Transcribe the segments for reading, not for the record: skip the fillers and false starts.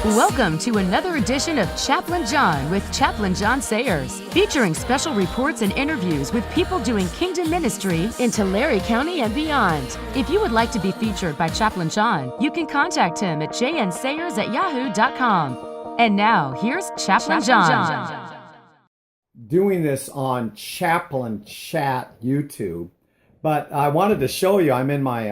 Welcome to another edition of Chaplain John with Chaplain John Sayers, featuring special reports and interviews with people doing kingdom ministry in Tulare County and beyond. If you would like to be featured by Chaplain John, you can contact him at jnsayers@yahoo.com. And now, here's Chaplain John. Doing this on Chaplain Chat YouTube, but I wanted to show you, I'm in my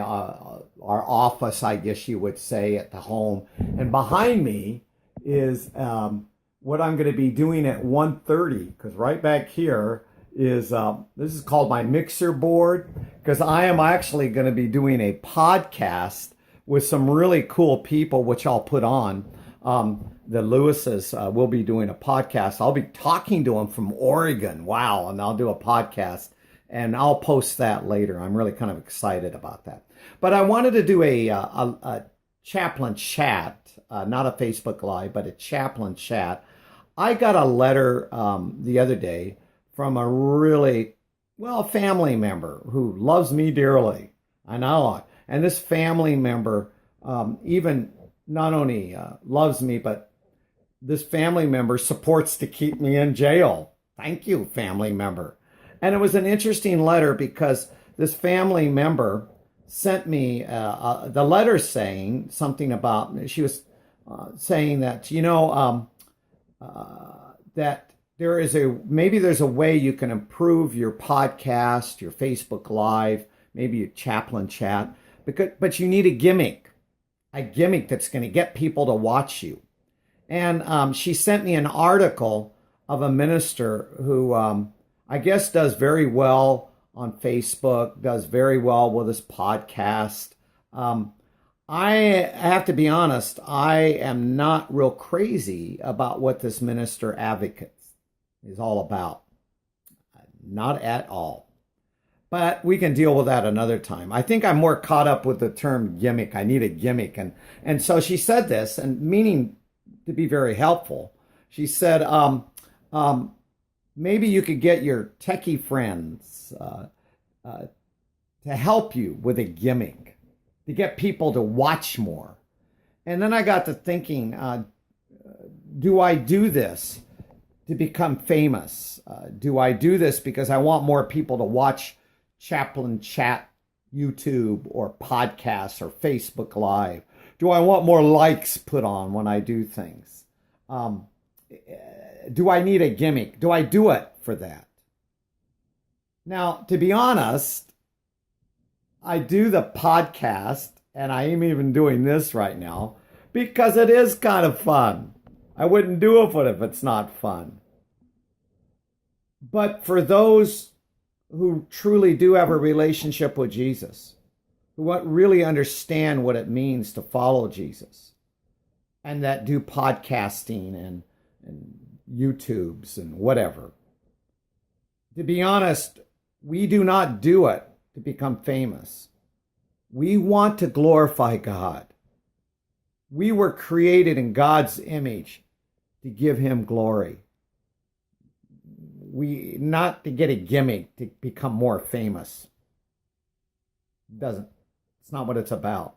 our office, I guess you would say, at the home, and behind me is what I'm going to be doing at 1:30, because right back here is this is called my mixer board, because I am actually going to be doing a podcast with some really cool people, which I'll put on. The Lewises will be doing a podcast. I'll be talking to them from Oregon. Wow. And I'll do a podcast and I'll post that later. I'm really kind of excited about that. But I wanted to do a chaplain chat, not a Facebook Live, but a chaplain chat. I got a letter the other day from a really, family member who loves me dearly. I know. And this family member even not only loves me, but this family member supports to keep me in jail. Thank you, family member. And it was an interesting letter because this family member sent me the letter saying something about, she was saying that, that maybe there's a way you can improve your podcast, your Facebook Live, maybe your chaplain chat, but you need a gimmick that's going to get people to watch you. And she sent me an article of a minister who I guess does very well on Facebook, does very well with his podcast. I have to be honest, I am not real crazy about what this minister advocates is all about. Not at all. But we can deal with that another time. I think I'm more caught up with the term gimmick. I need a gimmick. And so she said this, and meaning to be very helpful. She said, maybe you could get your techie friends to help you with a gimmick, to get people to watch more. And then I got to thinking, do I do this to become famous? Do I do this because I want more people to watch Chaplain Chat YouTube or podcasts or Facebook Live? Do I want more likes put on when I do things? Do I need a gimmick? Do I do it for that? Now, to be honest, I do the podcast, and I am even doing this right now, because it is kind of fun. I wouldn't do it if it's not fun. But for those who truly do have a relationship with Jesus, who really understand what it means to follow Jesus, and that do podcasting and YouTubes and whatever. To be honest, we do not do it to become famous. We want to glorify God. We were created in God's image to give him glory. Not to get a gimmick to become more famous. It's not what it's about.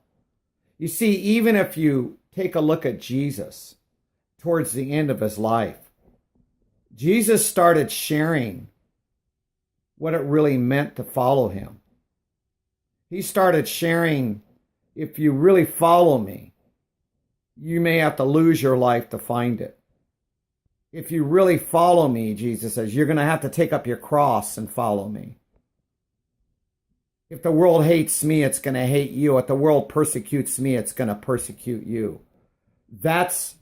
You see, even if you take a look at Jesus towards the end of his life, Jesus started sharing what it really meant to follow him. He started sharing, if you really follow me, you may have to lose your life to find it. If you really follow me, Jesus says, you're going to have to take up your cross and follow me. If the world hates me, it's going to hate you. If the world persecutes me, it's going to persecute you. That's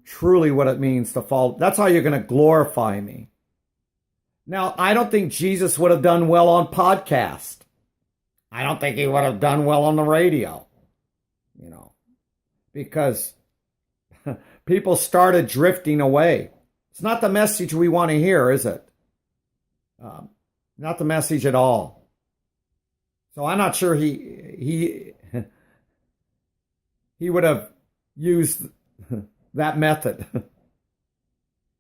truly what it means to follow. That's how you're going to glorify me. Now, I don't think Jesus would have done well on podcast. I don't think he would have done well on the radio, because people started drifting away. It's not the message we want to hear, is it? Not the message at all. So I'm not sure he would have used that method.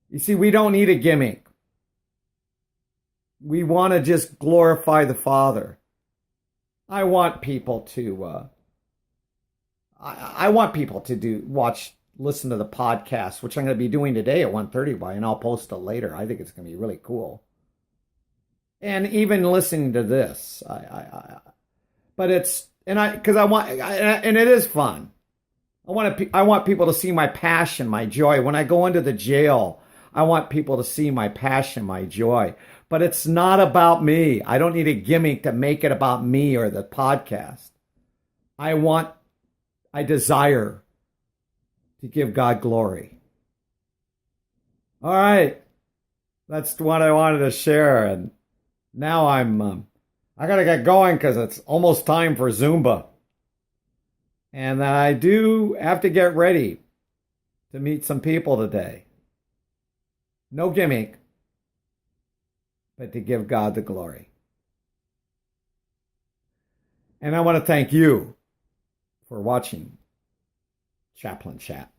You see, we don't need a gimmick. We want to just glorify the Father. I want people to I want people to listen to the podcast, which I'm going to be doing today at 1:30 and I'll post it later. I think it's going to be really cool. And even listening to this, but it's, because I want, and it is fun. I want people to see my passion, my joy. When I go into the jail, I want people to see my passion, my joy. But it's not about me. I don't need a gimmick to make it about me or the podcast. I desire to give God glory. All right. That's what I wanted to share. And now I got to get going because it's almost time for Zumba. And I do have to get ready to meet some people today. No gimmick, but to give God the glory. And I want to thank you for watching Chaplain Chat.